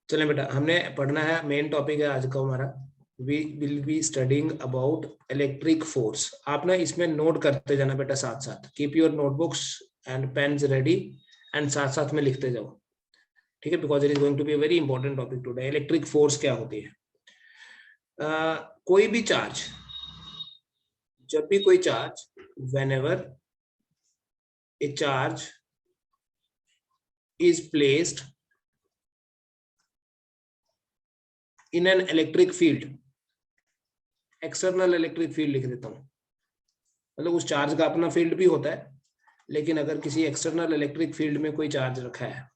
चलें बेटा, हमने पढ़ना है, मेन टॉपिक है आज का हमारा, we will be studying about electric force. आप ना इसमें नोट करते जाना बेटा, साथ साथ keep your notebooks and pens ready and साथ साथ में लिखते जाओ, ठीक है, because it is going to be a very important topic today. Electric force क्या होती है? कोई भी चार्ज, जब भी कोई charge, whenever a charge is placed in an electric field, external electric field लिख देता हूं, मतलब उस चार्ज का अपना फील्ड भी होता है, लेकिन अगर किसी एक्सटर्नल इलेक्ट्रिक फील्ड में कोई चार्ज रखा है,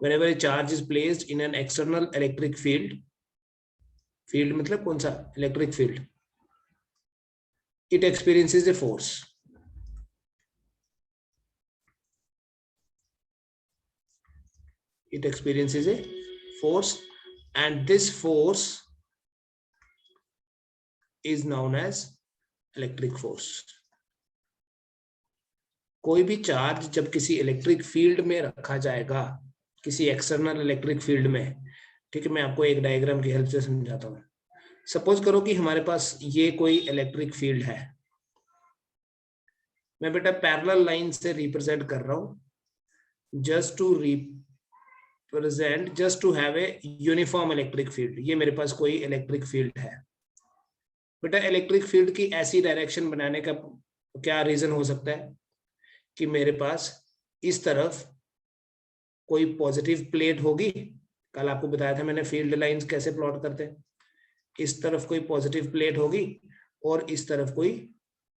whenever a charge is placed in an external electric field, field मतलब कौन सा? Electric field, it experiences a force. It experiences a force, and this force is known as electric force. कोई भी charge जब किसी electric field में रखा जाएगा, किसी एक्सटर्नल इलेक्ट्रिक फील्ड में, ठीक है, मैं आपको एक डायग्राम की हेल्प से समझाता हूँ। सपोज करो कि हमारे पास ये कोई इलेक्ट्रिक फील्ड है, मैं बेटा पैरेलल लाइन से रिप्रेजेंट कर रहा हूँ, just to have a uniform electric field. ये मेरे पास कोई इलेक्ट्रिक फील्ड है बेटा। इलेक्ट्रिक फील्ड की ऐसी डायरेक्शन बनाने का क्या रीजन हो सकता है कि मेरे पास इस तरफ कोई पॉजिटिव प्लेट होगी। कल आपको बताया था मैंने फील्ड लाइंस कैसे प्लॉट करते हैं। इस तरफ कोई पॉजिटिव प्लेट होगी और इस तरफ कोई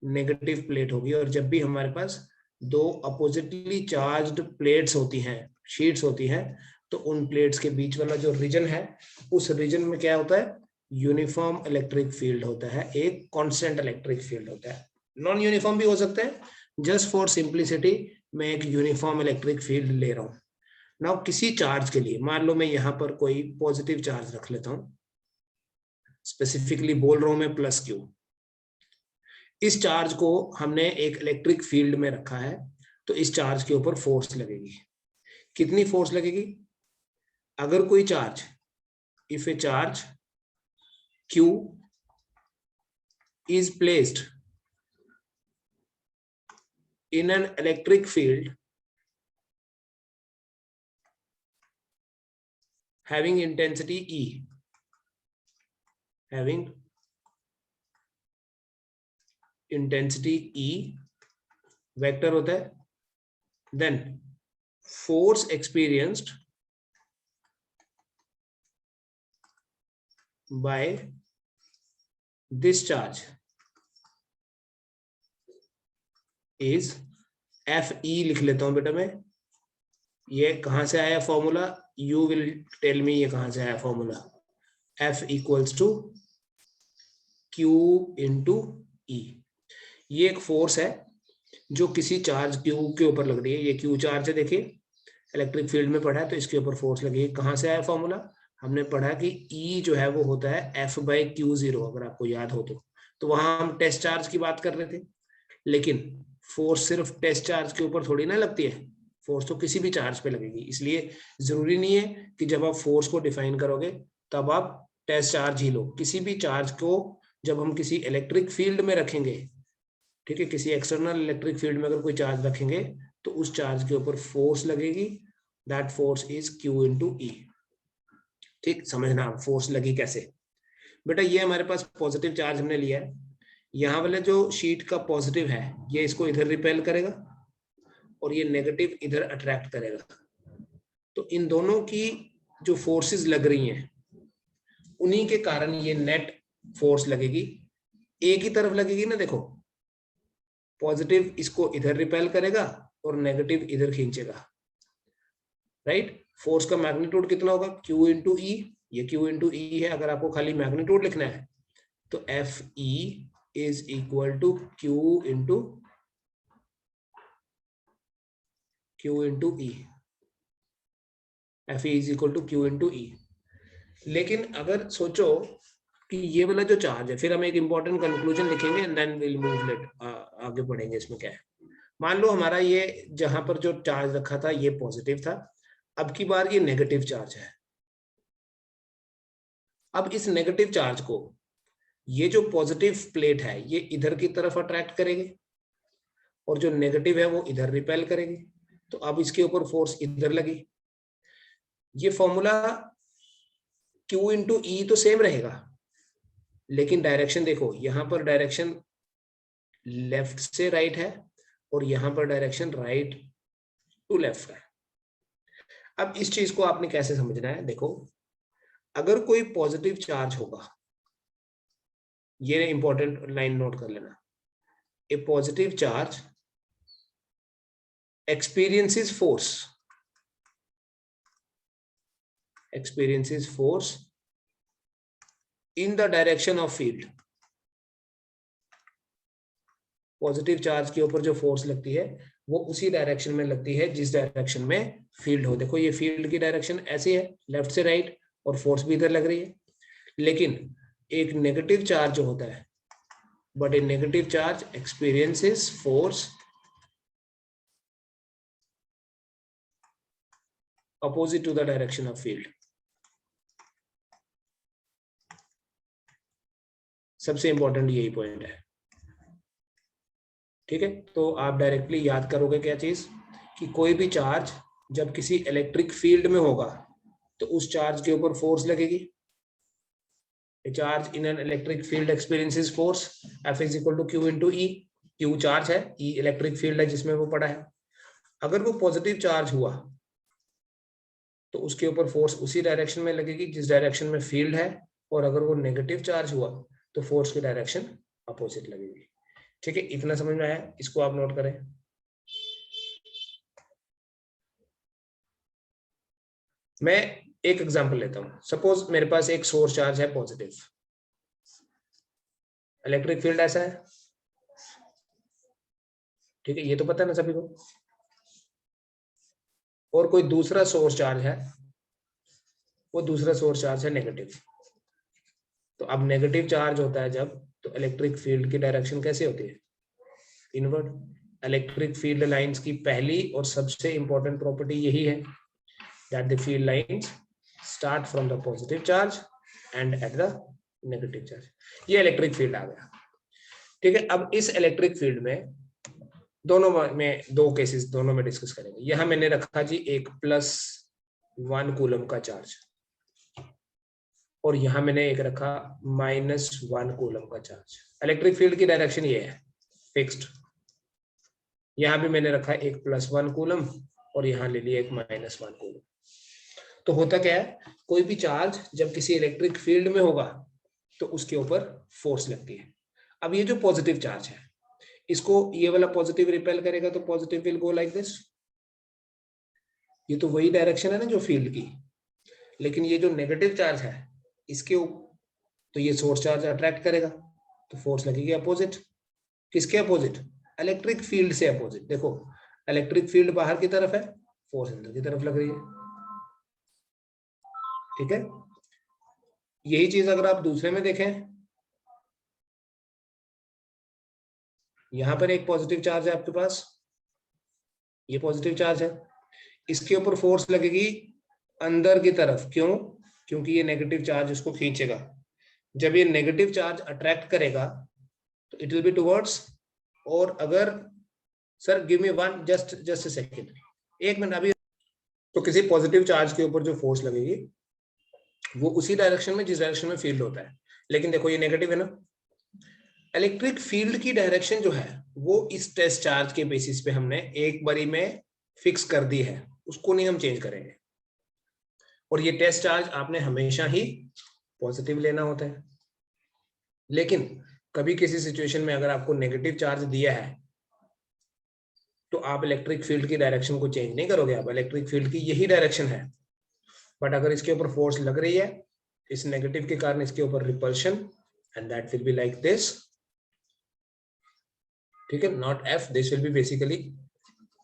नेगेटिव प्लेट होगी, और जब भी हमारे पास दो अपोजिटली चार्ज्ड प्लेट्स होती हैं, शीट्स होती हैं, तो उन प्लेट्स के बीच वाला जो रीजन है, उस रीजन में क्या होता है? यूनिफॉर्म इलेक्ट्रिक फील्ड होता है, एक कांस्टेंट इलेक्ट्रिक फील्ड होता है। नॉन यूनिफॉर्म भी हो सकता है, जस्ट फॉर सिंप्लिसिटी मैं एक यूनिफॉर्म इलेक्ट्रिक फील्ड ले रहा हूं। नाउ किसी चार्ज के लिए, मान लो मैं यहां पर कोई पॉजिटिव चार्ज रख लेता हूं, स्पेसिफिकली बोल रहा हूं मैं प्लस क्यू। इस चार्ज को हमने एक इलेक्ट्रिक फील्ड में रखा है, तो इस चार्ज के ऊपर फोर्स लगेगी। कितनी फोर्स लगेगी? अगर कोई charge, if A charge Q is placed in an electric field having intensity E, having intensity E, vector होता है, then force experienced by this charge is Fe लिख लेता हूं बेटा मैं। ये कहां से आया formula? You will tell me ये कहां से आया formula. F equals to Q into E। ये एक फोर्स है जो किसी चार्ज Q के ऊपर लग रही है। ये Q चार्ज है, देखिए इलेक्ट्रिक फील्ड में पढ़ा है, तो इसके ऊपर फोर्स लगी है। कहां से आया फॉर्मूला? हमने पढ़ा कि E जो है वो होता है F/Q0, अगर आपको याद हो तो वहां हम टेस्ट चार्ज की बात कर रहे थे, लेकिन फोर्स सिर्फ टेस्ट चार्ज के ऊपर थोड़ी ना लगती है, फोर्स तो किसी भी चार्ज पे लगेगी। इसलिए जरूरी नहीं है कि जब आप फोर्स को डिफाइन करोगे तब आप टेस्ट चार्ज ही लो। किसी भी चार्ज को जब हम किसी इलेक्ट्रिक फील्ड में रखेंगे, ठीक है, किसी एक्सटर्नल इलेक्ट्रिक फील्ड में अगर कोई चार्ज रखेंगे तो उस चार्ज के ऊपर फोर्स लगेगी। That force is Q into E। ठीक, समझना फोर्स लगी कैसे। बेटा ये हमारे पास पॉजिटिव चार्ज हमने लिया है, यहाँ वाले जो शीट का पॉजिटिव है ये इसको इधर रिपेल करेगा और ये नेगेटिव इधर अट्रैक्ट करेगा। तो इन दोनों की जो फोर्सेस लग रही हैं, उन्हीं के कारण ये नेट फोर्स लगेगी। एक ही तरफ लगेगी ना, देखो पॉजिटिव इसको इधर रिपेल करेगा और नेगेटिव इधर खींचेगा, राइट। फोर्स का मैग्नीट्यूड कितना होगा? Q into E। ये Q इंटू E है, अगर आपको खाली मैग्नीट्यूड लिखना है तो Fe is equal to Q into E। Fe is equal to Q into E। लेकिन अगर सोचो कि ये वाला जो चार्ज है, फिर हम एक इंपॉर्टेंट कंक्लूजन लिखेंगे and then will move let, आगे बढ़ेंगे। इसमें क्या है, मान लो हमारा ये जहां पर जो चार्ज रखा था ये पॉजिटिव था, अब की बार ये नेगेटिव चार्ज है, अब इस नेगेटिव चार्ज को ये जो पॉजिटिव प्लेट है ये इधर की तरफ अट्रैक्ट करेगी और जो नेगेटिव है वो इधर रिपेल करेगी। तो अब इसके ऊपर फोर्स इधर लगी। ये फॉर्मूला Q इंटू ई तो सेम रहेगा, लेकिन डायरेक्शन देखो, यहां पर डायरेक्शन लेफ्ट से राइट है और यहां पर डायरेक्शन राइट टू लेफ्ट है। अब इस चीज को आपने कैसे समझना है, देखो अगर कोई पॉजिटिव चार्ज होगा, ये इंपॉर्टेंट लाइन नोट कर लेना, a positive charge experiences force in the direction of field। Positive charge के ऊपर जो फोर्स लगती है वो उसी डायरेक्शन में लगती है जिस डायरेक्शन में फील्ड हो। देखो ये फील्ड की डायरेक्शन ऐसी है, लेफ्ट से राइट, और फोर्स भी इधर लग रही है। लेकिन एक नेगेटिव चार्ज जो होता है, but A negative charge experiences force opposite to the direction of field। सबसे इंपॉर्टेंट यही पॉइंट है, ठीक है। तो आप डायरेक्टली याद करोगे क्या चीज, कि कोई भी चार्ज जब किसी इलेक्ट्रिक फील्ड में होगा तो उस चार्ज के ऊपर फोर्स लगेगी। A charge in an electric field experiences force F is equal to Q into E। Q charge है, E इलेक्ट्रिक फील्ड है जिसमें वो पड़ा है। अगर वो पॉजिटिव चार्ज हुआ तो उसके ऊपर फोर्स उसी डायरेक्शन में लगेगी जिस डायरेक्शन में फील्ड है, और अगर वो नेगेटिव चार्ज हुआ तो फोर्स की डायरेक्शन अपोजिट लगेगी। ठीक है, इतना समझ में आया, इसको आप नोट करें। मैं एक एग्जांपल लेता हूं। सपोज मेरे पास एक सोर्स चार्ज है पॉजिटिव, इलेक्ट्रिक फील्ड ऐसा है, ठीक है, ये तो पता है ना सभी को। और कोई दूसरा सोर्स चार्ज है, वो दूसरा सोर्स चार्ज है नेगेटिव। तो अब नेगेटिव चार्ज होता है जब, तो इलेक्ट्रिक फील्ड की डायरेक्शन कैसे होती है, इनवर्ड। इलेक्ट्रिक फील्ड लाइंस की पहली और सबसे इंपॉर्टेंट प्रॉपर्टी यही है, that the field lines start from the positive charge and at the negative charge. ये इलेक्ट्रिक फील्ड आ गया, ठीक है। अब इस इलेक्ट्रिक फील्ड में दोनों में दो केसेस दोनों में डिस्कस करेंगे। यहां मैंने रखा जी एक +1 कूलम का चार्ज, और यहां मैंने एक रखा -1 कूलम का चार्ज। इलेक्ट्रिक फील्ड की डायरेक्शन ये है फिक्स्ड। यहां भी मैंने रखा एक +1 कूलम और यहां ले लिया एक -1 कूलम। तो होता क्या है, कोई भी चार्ज जब किसी इलेक्ट्रिक फील्ड में होगा तो उसके ऊपर फोर्स लगती है। अब ये जो पॉजिटिव चार्ज है, इसको ये वाला पॉजिटिव रिपेल करेगा तो positive will go like this. ये तो वही डायरेक्शन है ना जो फील्ड की। लेकिन ये जो नेगेटिव चार्ज है इसके तो ये सोर्स चार्ज अट्रैक्ट करेगा तो फोर्स लगेगी अपोजिट। किसके अपोजिट, इलेक्ट्रिक फील्ड से अपोजिट। देखो इलेक्ट्रिक फील्ड बाहर की तरफ है, फोर्स अंदर की तरफ लग रही है, ठीक है। यही चीज अगर आप दूसरे में देखें, यहां पर एक पॉजिटिव चार्ज है आपके पास, ये पॉजिटिव चार्ज है, इसके ऊपर फोर्स लगेगी अंदर की तरफ। क्यों, क्योंकि ये नेगेटिव चार्ज इसको खींचेगा। जब ये नेगेटिव चार्ज अट्रैक्ट करेगा तो इट विल बी टुवर्ड्स। और अगर sir give me one just a second, एक मिनट अभी। तो किसी पॉजिटिव चार्ज के ऊपर जो फोर्स लगेगी वो उसी डायरेक्शन में जिस डायरेक्शन में फील्ड होता है। लेकिन देखो ये नेगेटिव है ना, इलेक्ट्रिक फील्ड की डायरेक्शन जो है वो इस टेस्ट चार्ज के बेसिस पे हमने एक बारी में फिक्स कर दी है, उसको नहीं हम चेंज करेंगे। और ये टेस्ट चार्ज आपने हमेशा ही पॉजिटिव लेना होता है। लेकिन कभी किसी सिचुएशन में अगर आपको नेगेटिव चार्ज दिया है तो आप इलेक्ट्रिक फील्ड की डायरेक्शन को चेंज नहीं करोगे, आप इलेक्ट्रिक फील्ड की यही डायरेक्शन है। बट अगर इसके ऊपर फोर्स लग रही है, इस नेगेटिव के कारण इसके ऊपर repulsion, and that will be like this, ठीक है। Not F, this will be basically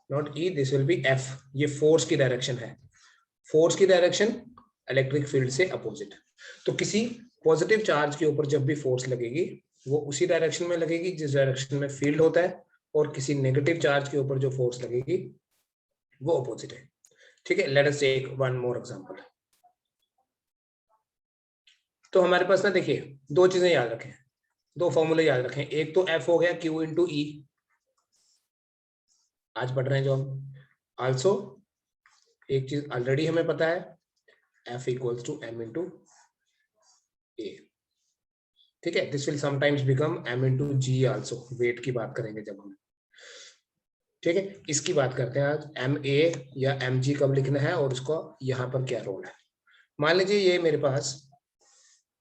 not E, this will be F. ये फोर्स की डायरेक्शन है, फोर्स की डायरेक्शन इलेक्ट्रिक फील्ड से अपोजिट। तो किसी पॉजिटिव चार्ज के ऊपर जब भी फोर्स लगेगी वो उसी डायरेक्शन में लगेगी जिस डायरेक्शन में फील्ड होता है, और किसी नेगेटिव चार्ज के ऊपर जो फोर्स लगेगी वो अपोजिट है, ठीक है। Let us take one more example. तो हमारे पास ना देखिए दो चीजें याद रखें, दो फॉर्मूले याद रखें। एक तो F हो गया Q इंटू ई, आज पढ़ रहे हैं जो हम। आल्सो एक चीज ऑलरेडी हमें पता है, F equals to M into a. ठीक है, this will sometimes become M into g also, weight की बात करेंगे जब हम। ठीक है, इसकी बात करते हैं आज, एम ए या एम जी कब लिखना है और उसको यहाँ पर क्या रोल है। मान लीजिए ये मेरे पास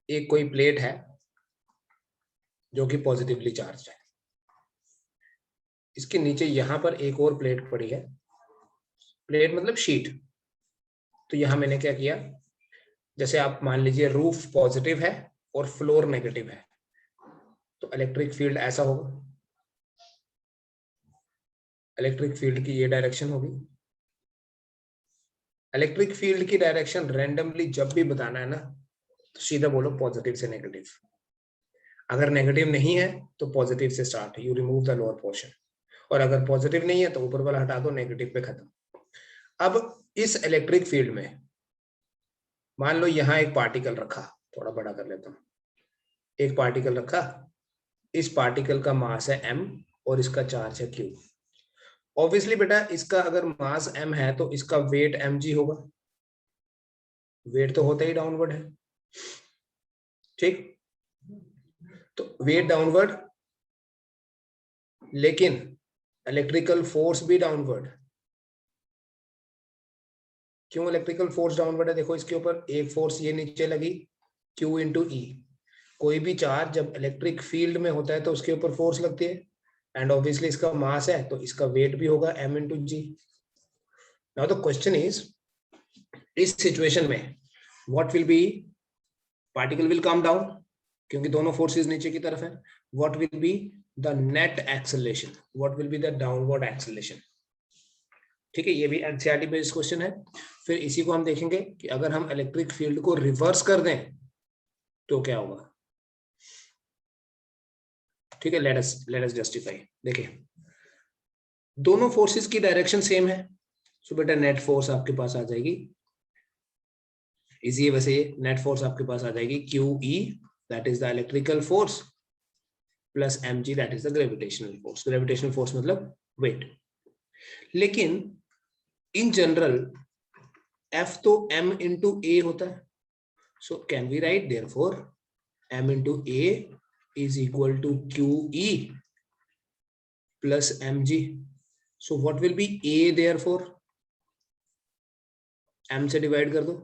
एक कोई प्लेट है जो कि पॉजिटिवली चार्ज है, इसके नीचे यहाँ पर एक और प्लेट पड़ी है, प्लेट मतलब शीट। तो यहाँ मैंने क्या किया, जैसे आप मान लीजिए रूफ पॉजिटिव है और फ्लोर नेगेटिव है, तो इलेक्ट्रिक फील्ड ऐसा होगा, इलेक्ट्रिक फील्ड की ये डायरेक्शन होगी। इलेक्ट्रिक फील्ड की डायरेक्शन रैंडमली जब भी बताना है ना, तो सीधा बोलो पॉजिटिव से नेगेटिव। अगर नेगेटिव नहीं है तो पॉजिटिव से start, you remove the lower portion, और अगर पॉजिटिव नहीं है तो ऊपर वाला हटा दो, नेगेटिव पे खत्म। अब इस इलेक्ट्रिक फील्ड में मान लो यहाँ एक पार्टिकल रखा, थोड़ा बड़ा कर लेता हूं, एक पार्टिकल रखा, इस पार्टिकल का मास है m और इसका चार्ज है q। ऑब्वियसली बेटा इसका अगर मास m है तो इसका वेट mg होगा, वेट तो होता ही डाउनवर्ड है। ठीक, तो वेट डाउनवर्ड, लेकिन इलेक्ट्रिकल फोर्स भी डाउनवर्ड। क्यों इलेक्ट्रिकल फोर्स डाउनवर्ड है, देखो इसके ऊपर एक फोर्स ये नीचे लगी Q इंटू ई। कोई भी चार्ज जब इलेक्ट्रिक फील्ड में होता है तो उसके ऊपर फोर्स लगती है, एंड ऑब्वियसली इसका मास है तो इसका वेट भी होगा m into G. Now the question is, इस सिचुएशन में what will be, particle will come down क्योंकि दोनों फोर्सेस नीचे की तरफ है, what will be the net acceleration, what will be the downward acceleration. ठीक है, ये भी एनसीईआरटी बेस्ड क्वेश्चन है। फिर इसी को हम देखेंगे कि अगर हम इलेक्ट्रिक फील्ड को रिवर्स कर दें तो क्या होगा। ठीक है, लेट अस जस्टिफाई। देखिए दोनों फोर्सेस की डायरेक्शन सेम है, सो बेटा नेट फोर्स आपके पास आ जाएगी, इजी है वैसे, ये नेट फोर्स आपके पास आ जाएगी Q E, that is the electrical force, plus M G, that is the gravitational force. Gravitational force मतलब वेट। लेकिन इन जनरल एफ तो एम इंटू ए होता है, so can we write therefore m into a is equal to QE plus mg. So what will be a therefore? m से divide कर दो,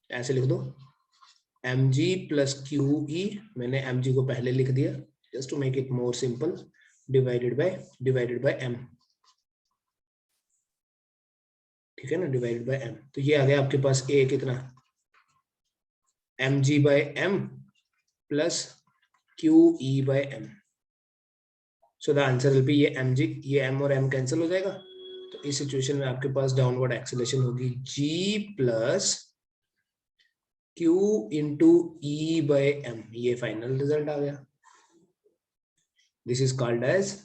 ऐसे लिख दो mg plus QE, मैंने mg को पहले लिख दिया just to make it more simple, divided by m। ठीक है ना, डिवाइडेड बाय m। तो ये आ गया आपके पास a कितना, mg by m plus QE by m। So the answer will be, ये mg, ये m और m कैंसिल हो जाएगा, तो इस सिचुएशन में आपके पास डाउनवर्ड एक्सेलरेशन होगी g plus q into E by m। ये फाइनल रिजल्ट आ गया। This is called as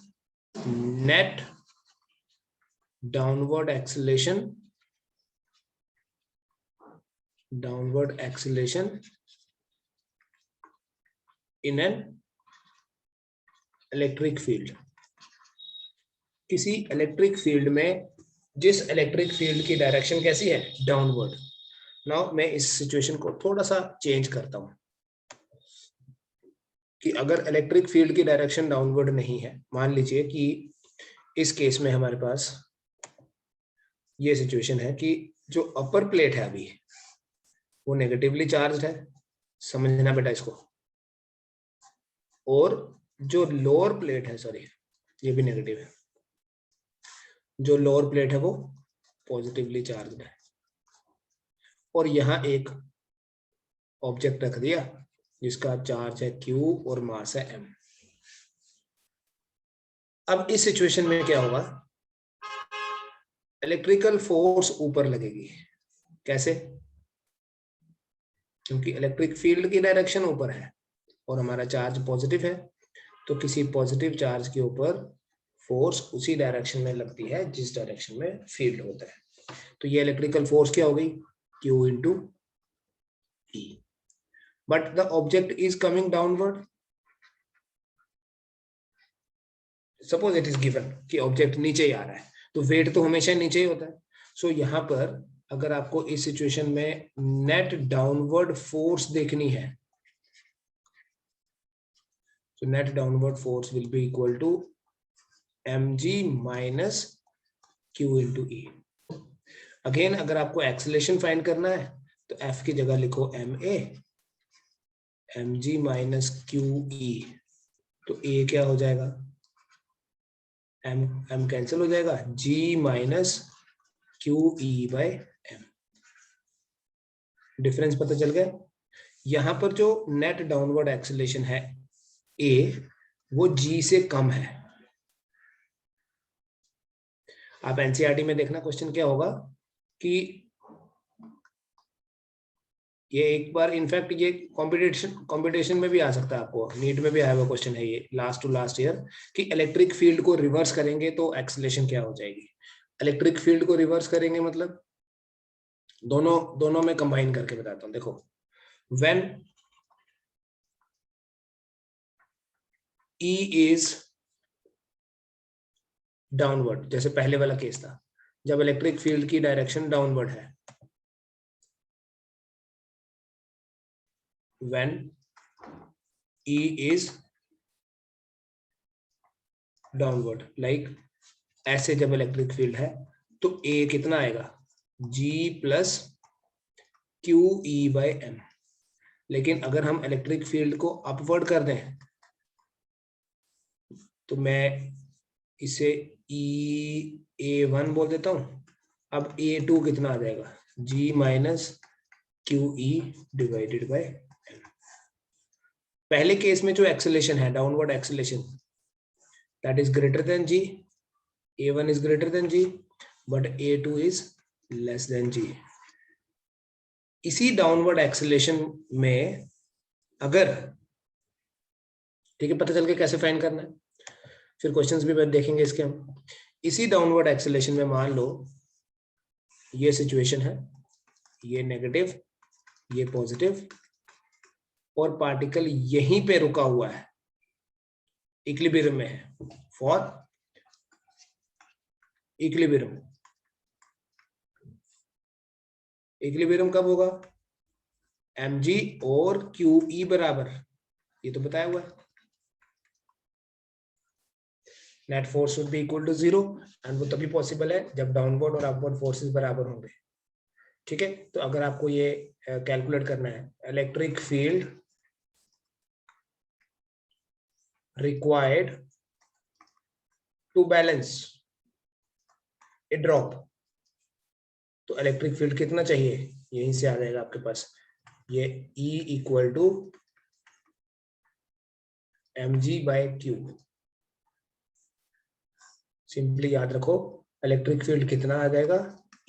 net downward acceleration, downward acceleration in an electric field. किसी इलेक्ट्रिक फील्ड में जिस इलेक्ट्रिक फील्ड की डायरेक्शन कैसी है, डाउनवर्ड। नाउ मैं इस सिचुएशन को थोड़ा सा चेंज करता हूं कि अगर इलेक्ट्रिक फील्ड की डायरेक्शन डाउनवर्ड नहीं है, मान लीजिए कि इस केस में हमारे पास ये सिचुएशन है कि जो अपर प्लेट है अभी वो नेगेटिवली चार्ज है, समझना बेटा इसको, और जो लोअर प्लेट है, सॉरी ये भी नेगेटिव है, जो लोअर प्लेट है वो पॉजिटिवली चार्ज है, और यहां एक ऑब्जेक्ट रख दिया जिसका चार्ज है Q और मास है M। अब इस सिचुएशन में क्या होगा, इलेक्ट्रिकल फोर्स ऊपर लगेगी। कैसे, क्योंकि इलेक्ट्रिक फील्ड की डायरेक्शन ऊपर है और हमारा चार्ज पॉजिटिव है, तो किसी पॉजिटिव चार्ज के ऊपर फोर्स उसी डायरेक्शन में लगती है जिस डायरेक्शन में फील्ड होता है। तो ये इलेक्ट्रिकल फोर्स क्या हो गई, Q into E. but the object is coming downward. Suppose it is given कि ऑब्जेक्ट नीचे ही आ रहा है, तो वेट तो हमेशा नीचे ही होता है. सो यहाँ पर अगर आपको इस सिचुएशन में नेट डाउनवर्ड फोर्स देखनी है, so net downward force will be equal to mg minus q into e. Again अगर आपको एक्सेलरेशन फाइंड करना है तो f की जगह लिखो ma, mg minus qe. तो a क्या हो जाएगा, m कैंसिल हो जाएगा, g minus qe by m. Difference पता चल गया. यहां पर जो नेट डाउनवर्ड एक्सेलरेशन है a, वो g से कम है. आप एनसीईआरटी में देखना क्वेश्चन क्या होगा कि ये एक बार इनफैक्ट ये कंपटीशन में भी आ सकता है, आपको नीट में भी आया हुआ क्वेश्चन है ये लास्ट टू लास्ट ईयर, कि इलेक्ट्रिक फील्ड को रिवर्स करेंगे तो एक्सेलरेशन क्या हो जाएगी. इलेक्ट्रिक फील्ड को रिवर्स करेंगे मतलब दोनों में कंबाइन करके बताता हूं. देखो, व्हेन E is डाउनवर्ड, जैसे पहले वाला केस था, जब इलेक्ट्रिक फील्ड की डायरेक्शन डाउनवर्ड है, when E is downward, like ऐसे जब इलेक्ट्रिक फील्ड है तो A कितना आएगा, G plus QE by M. लेकिन अगर हम इलेक्ट्रिक फील्ड को अपवर्ड कर दें तो मैं इसे A1 बोल देता हूं. अब A2 कितना आ जाएगा, G minus QE divided by M. पहले केस में जो एक्सेलरेशन है, downward acceleration, that is greater than G. A1 is greater than G but A2 is less than G. इसी डाउनवर्ड एक्सेलरेशन में अगर, ठीक है, पता चल के कैसे फाइंड करना है, फिर क्वेश्चंस भी देखेंगे इसके हम. इसी डाउनवर्ड एक्सेलरेशन में मान लो ये सिचुएशन है, ये नेगेटिव, ये पॉजिटिव, और पार्टिकल यहीं पे रुका हुआ है, इक्विलिब्रियम में है. फॉर इक्विलिब्रियम, इक्विलिब्रियम कब होगा, mg और qe बराबर, ये तो बताया हुआ है, net force would be equal to 0, and वो तभी पॉसिबल है जब डाउनवर्ड और अपवर्ड फोर्सेस बराबर होंगे. ठीक है, तो अगर आपको ये कैलकुलेट करना है, electric field required to balance a drop, तो इलेक्ट्रिक फील्ड कितना चाहिए, यहीं से आ जाएगा आपके पास, ये E equal to mg by q. Simply याद रखो, इलेक्ट्रिक फील्ड कितना आ जाएगा,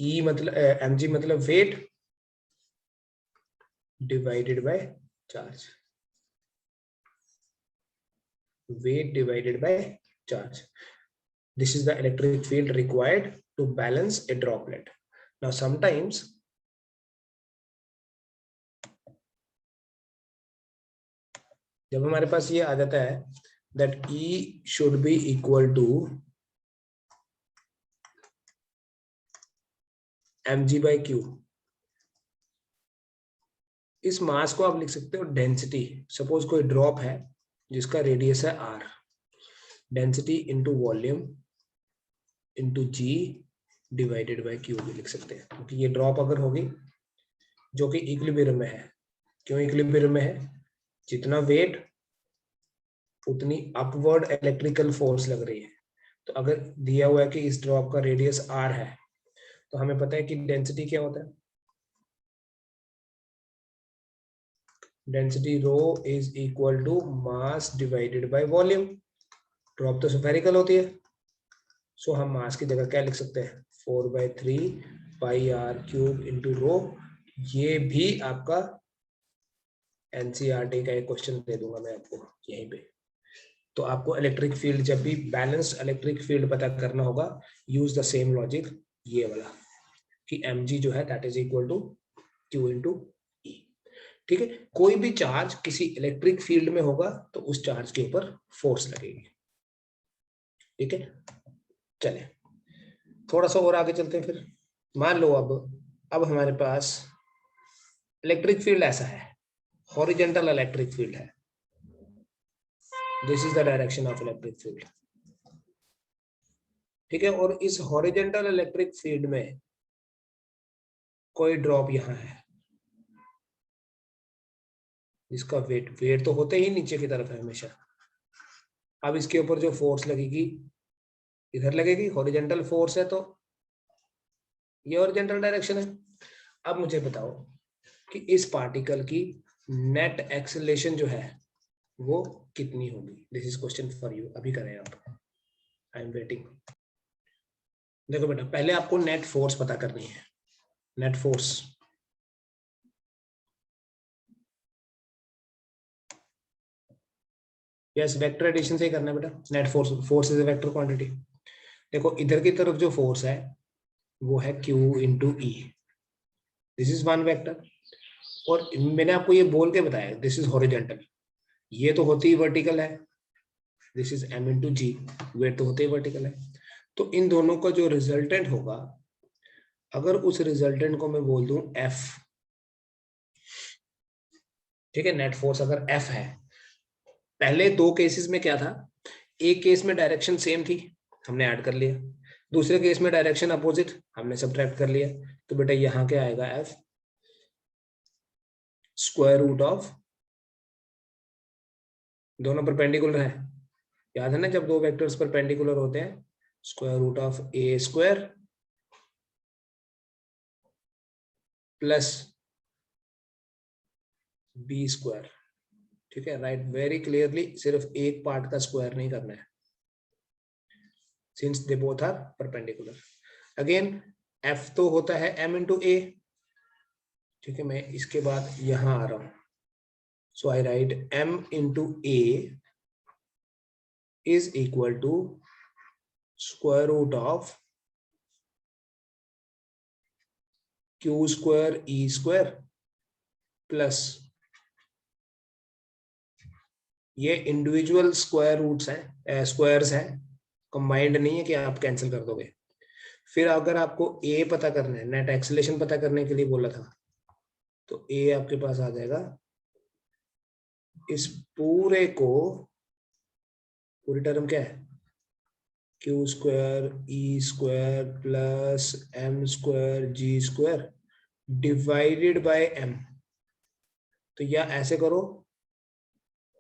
E मतलब mg मतलब weight divided by charge, weight divided by charge. This is the electric field required to balance a droplet. Now sometimes जब हमारे पास ये आ जाता है that E should be equal to mg by q, इस मास को आप लिख सकते हो डेंसिटी. सपोज कोई ड्रॉप है जिसका रेडियस है r, density into volume into g divided by q भी लिख सकते हैं, क्योंकि ये ड्रॉप अगर होगी जो कि इक्विलिब्रियम में है. क्यों इक्विलिब्रियम में है, जितना वेट उतनी अपवर्ड इलेक्ट्रिकल फोर्स लग रही है. तो अगर दिया हुआ है कि इस ड्रॉप का रेडियस r है, तो हमें पता है कि डेंसिटी क्या होता है, density rho is equal to mass divided by volume. Drop तो स्फेरिकल होती है, सो हम मास की जगह क्या लिख सकते हैं, 4/3 पाई r क्यूब इंटू रो. ये भी आपका एनसीईआरटी का एक क्वेश्चन दे दूंगा मैं आपको यहीं पे. तो आपको इलेक्ट्रिक फील्ड, जब भी बैलेंस्ड इलेक्ट्रिक फील्ड पता करना होगा, यूज द सेम लॉजिक, ये वाला, कि mg जो है that is equal to q into e. ठीक है, कोई भी चार्ज किसी इलेक्ट्रिक फील्ड में होगा तो उस चार्ज के ऊपर फोर्स लगेगी। ठीक है, चले थोड़ा सा और आगे चलते हैं फिर। मान लो अब हमारे पास इलेक्ट्रिक फील्ड ऐसा है, हॉरिजेंटल इलेक्ट्रिक फील्ड है, this is the direction of electric field. ठीक है, और इस हॉरिजेंटल इलेक्ट्रिक फील्ड में कोई ड्रॉप यहां है जिसका वेट तो होते ही नीचे की तरफ है हमेशा। अब इसके ऊपर जो फोर्स लगेगी इधर लगेगी, हॉरिजेंटल फोर्स है तो ये हॉरिजेंटल डायरेक्शन है। अब मुझे बताओ कि इस पार्टिकल की नेट एक्सेलरेशन जो है वो कितनी होगी। This is question for you, अभी करें आप, आई एम वेटिंग। देखो बेटा, पहले आपको नेट फोर्स पता करनी है। Net force yes, vector addition से ही करना है बेटा। Net force, force is a vector quantity. देखो इधर की तरफ जो फोर्स है वो है Q into E, this is one vector. और मैंने आपको ये बोल के बताया दिस इज हॉरिजेंटल, ये तो होती ही वर्टिकल है, this is M into G, weight तो होते ही वर्टिकल है। तो इन दोनों का जो रिजल्टेंट होगा, अगर उस रिजल्टेंट को मैं बोल दूं F, ठीक है, नेट फोर्स अगर F है, पहले दो केसेस में क्या था, एक केस में डायरेक्शन सेम थी, हमने ऐड कर लिया, दूसरे केस में डायरेक्शन अपोजिट, हमने सब्ट्रैक्ट कर लिया। तो बेटा यहाँ क्या आएगा, F स्क्वायर रूट ऑफ, दोनों परपेंडिकुलर है, याद है ना, जब दो वेक्टर्स परपेंडिकुलर होते हैं, square root of A square plus B square. ठीक है, राइट वेरी क्लियरली, सिर्फ एक पार्ट का स्क्वायर नहीं करना है, since they both are perpendicular. Again F तो होता है m इंटू ए। ठीक है, मैं इसके बाद यहां आ रहा हूं, so I write m into a is equal to square root of q square E square plus, ये इंडिविजुअल स्क्वायर रूट्स हैं, स्क्वायर्स हैं, कंबाइंड नहीं है कि आप कैंसिल कर दोगे। फिर अगर आपको ए पता करना है, नेट एक्सेलरेशन पता करने के लिए बोला था, तो ए आपके पास आ जाएगा, इस पूरे को, पूरी टर्म क्या है, Q square E square plus M square G square divided by M. तो या ऐसे करो,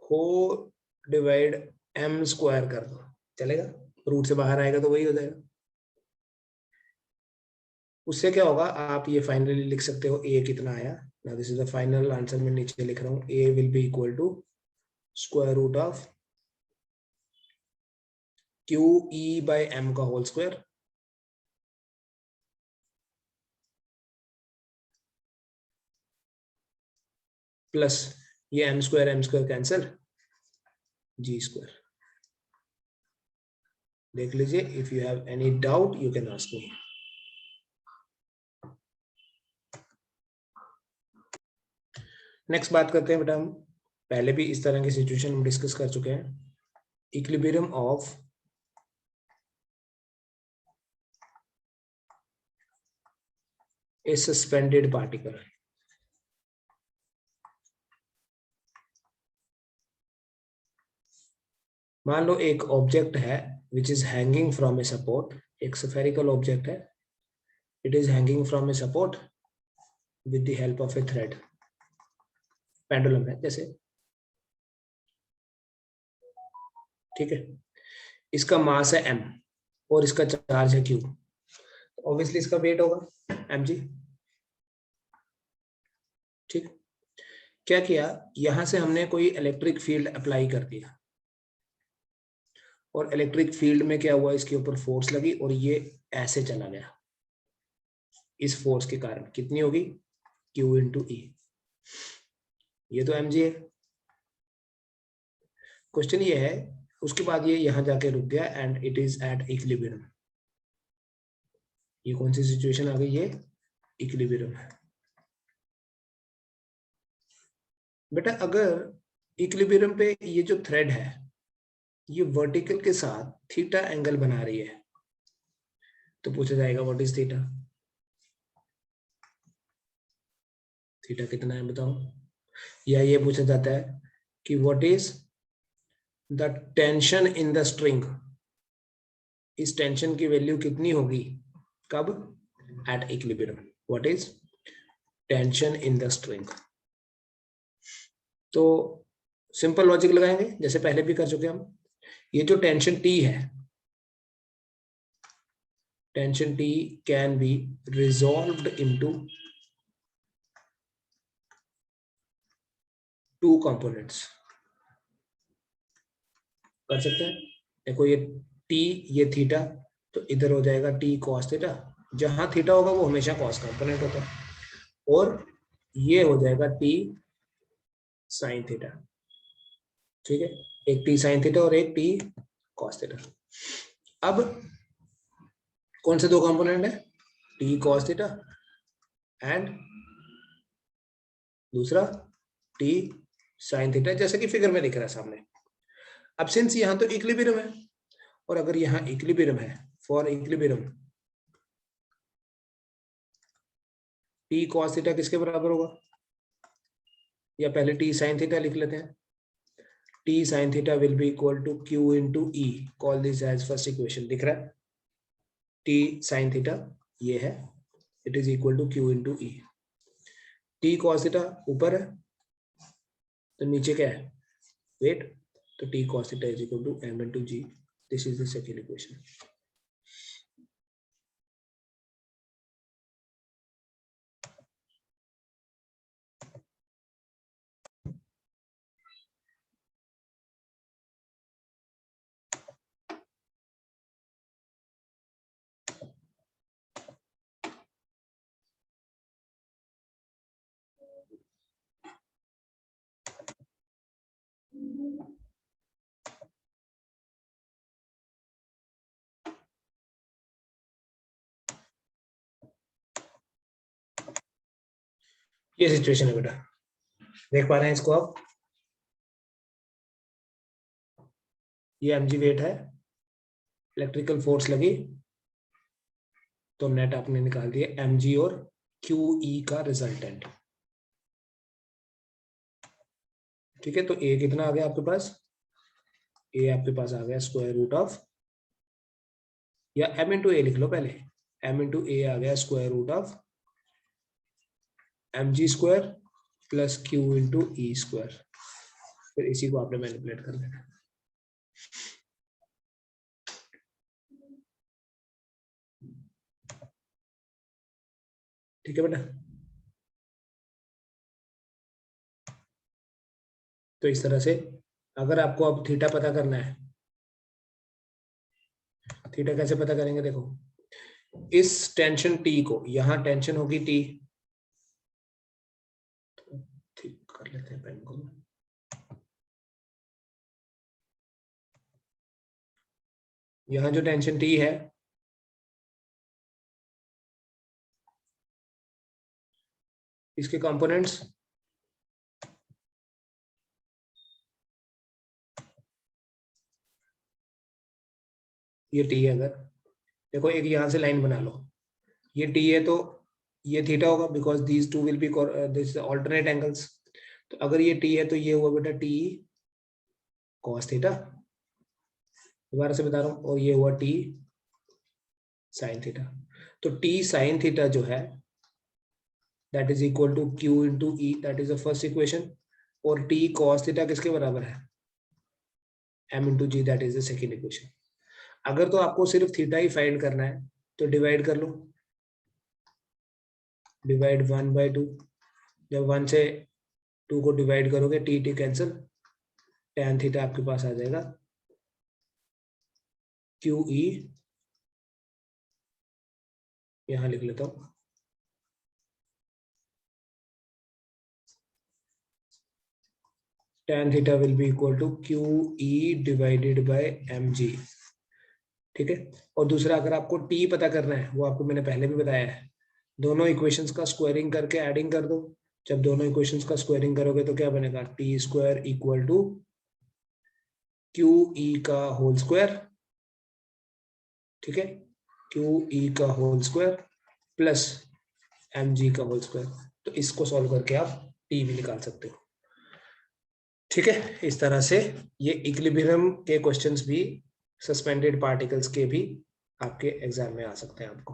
हो डिवाइड एम स्क्वायर कर दो, चलेगा, रूट से बाहर आएगा तो वही हो जाएगा। उससे क्या होगा, आप ये फाइनली लिख सकते हो ए कितना आया, now this is the final answer, मैं नीचे लिख रहा हूँ, a will be equal to square root of q e by m का होल स्क्वायर प्लस ये m square cancel, g square. देख लीजिए, if you have any doubt you can ask me. Next बात करते हैं बेटा, हम पहले भी इस तरह की सिचुएशन हम डिस्कस कर चुके हैं, equilibrium of A suspended particle. मान लो एक ऑब्जेक्ट है which is hanging from a support, एक स्फेरिकल ऑब्जेक्ट है, it is hanging from a support with the help of A thread, pendulum है जैसे। ठीक है, इसका मास है m और इसका चार्ज है q, ऑब्वियसली इसका वेट होगा mg। ठीक, क्या किया, यहां से हमने कोई इलेक्ट्रिक फील्ड अप्लाई कर दिया, और इलेक्ट्रिक फील्ड में क्या हुआ, इसके ऊपर फोर्स लगी और ये ऐसे चला गया, इस फोर्स के कारण कितनी होगी, Q इंटू ई, ये तो mg है। क्वेश्चन ये है, उसके बाद ये यहां जाके रुक गया and it is at equilibrium. ये कौन सी सिचुएशन आ गई, ये इक्विलिब्रियम है। बेटा अगर इक्विलिब्रियम पे ये जो थ्रेड है ये वर्टिकल के साथ थीटा एंगल बना रही है तो पूछा जाएगा व्हाट इज थीटा। थीटा कितना है बताओ। या ये पूछा जाता है कि what is the tension in the string. इस टेंशन की वैल्यू कितनी होगी कब at equilibrium. What is tension in the string. तो सिंपल लॉजिक लगाएंगे जैसे पहले भी कर चुके हम। ये जो टेंशन टी है, tension T can be resolved into two components. कर सकते हैं। देखो ये टी ये थीटा तो इधर हो जाएगा टी कॉस थीटा। जहां थीटा होगा वो हमेशा कॉस कंपोनेंट होता है और ये हो जाएगा टी साइन थीटा। ठीक है, एक टी साइन थीटा और एक टी कॉस थीटा। अब कौन से दो कंपोनेंट है टी कॉस थीटा एंड दूसरा टी साइन थीटा जैसे कि फिगर में दिख रहा है सामने। अब सिंस यहां तो इक्विलिब्रियम है और अगर यहां इक्विलिब्रियम है for equilibrium T cos theta किसके बराबर होगा। या पहले टी साइन थीटा लिख लेते हैं। T sine theta will be equal to Q into E. Call this as first equation. दिख रहा है टी साइन थीटा ये है it is equal to Q into E. T cos theta ऊपर है तो नीचे क्या है वेट। तो T cos theta is equal to M into G. This is the second equation. ये सिचुएशन है बेटा, देख पा रहे हैं इसको आप। ये mg वेट है, इलेक्ट्रिकल फोर्स लगी तो नेट आपने निकाल दिया mg और QE का रिजल्टेंट। ठीक है, तो a कितना आ गया आपके पास। a आपके पास आ गया स्क्वायर रूट ऑफ, या m इंटू ए लिख लो पहले। m इंटू ए आ गया square root of mg square plus q into E square. फिर इसी को आपने मैनिपुलेट कर लेना। ठीक है बेटा, तो इस तरह से अगर आपको अब थीटा पता करना है, थीटा कैसे पता करेंगे देखो। इस टेंशन टी को, यहां टेंशन होगी टी, ठीक कर लेते हैं पेन को। यहां जो टेंशन टी है इसके कंपोनेंट्स ये टी है। अगर देखो एक यहां से लाइन बना लो, ये टी है तो ये थीटा होगा because these two will be this alternate angles. तो अगर ये टी है तो ये हुआ बेटा टी कॉस थीटा, दोबारा से बता रहा हूं, और ये हुआ टी साइन थीटा। तो टी साइन थीटा जो है that is equal to Q into E, that is the first equation. और टी कॉस थीटा किसके बराबर है M into G, that is the second equation. अगर तो आपको सिर्फ थीटा ही फाइंड करना है तो डिवाइड कर लो, डिवाइड 1/2। जब 1 से 2 को डिवाइड करोगे T T cancel, tan theta आपके पास आ जाएगा क्यू ई, यहां लिख लेता हूं tan theta will be equal to Q E divided by M G. ठीक है, और दूसरा अगर आपको टी पता करना है वो आपको मैंने पहले भी बताया है, दोनों इक्वेशंस का स्क्वायरिंग करके एडिंग कर दो जब दोनों इक्वेशंस का स्क्वायरिंग करोगे तो क्या बनेगा, T square equal to Q E का होल स्क्वायर, ठीक है, क्यू ई का whole square plus M G का होल स्क्वायर। तो इसको सॉल्व करके आप टी भी निकाल सकते हो, ठीक है। इस तरह से ये इक्विलिब्रियम के क्वेश्चंस भी, सस्पेंडेड पार्टिकल्स के भी आपके एग्जाम में आ सकते हैं आपको।